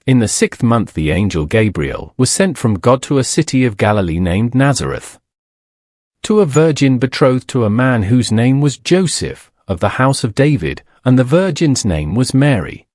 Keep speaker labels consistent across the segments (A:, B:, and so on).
A: In the 6th month the angel Gabriel was sent from God to a city of Galilee named Nazareth, to a virgin betrothed to a man whose name was Joseph, of the house of David, and the virgin's name was Mary.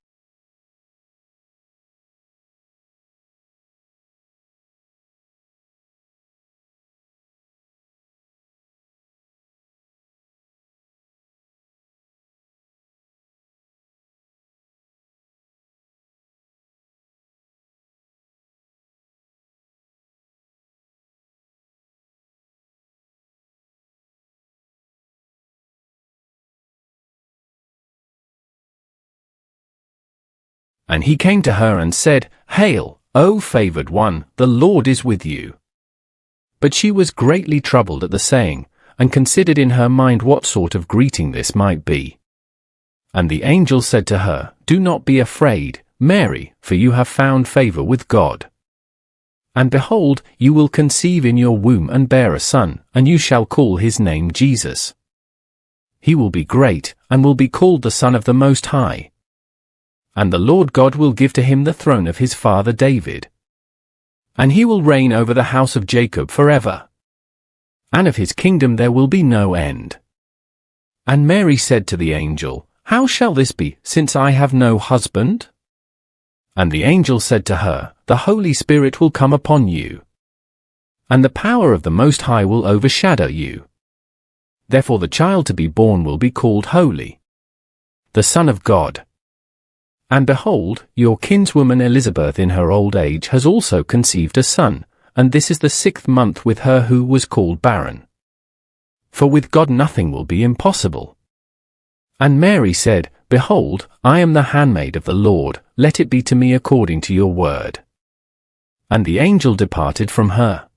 A: And he came to her and said, "Hail, O favored one, the Lord is with you." But she was greatly troubled at the saying, and considered in her mind what sort of greeting this might be. And the angel said to her, "Do not be afraid, Mary, for you have found favor with God. And behold, you will conceive in your womb and bear a son, and you shall call his name Jesus. He will be great, and will be called the Son of the Most High. And the Lord God will give to him the throne of his father David. And he will reign over the house of Jacob forever. And of his kingdom there will be no end." And Mary said to the angel, "How shall this be, since I have no husband?" And the angel said to her, "The Holy Spirit will come upon you, and the power of the Most High will overshadow you. Therefore the child to be born will be called Holy, the Son of God. And behold, your kinswoman Elizabeth in her old age has also conceived a son, and this is the 6th month with her who was called barren. For with God nothing will be impossible." And Mary said, "Behold, I am the handmaid of the Lord, let it be to me according to your word." And the angel departed from her.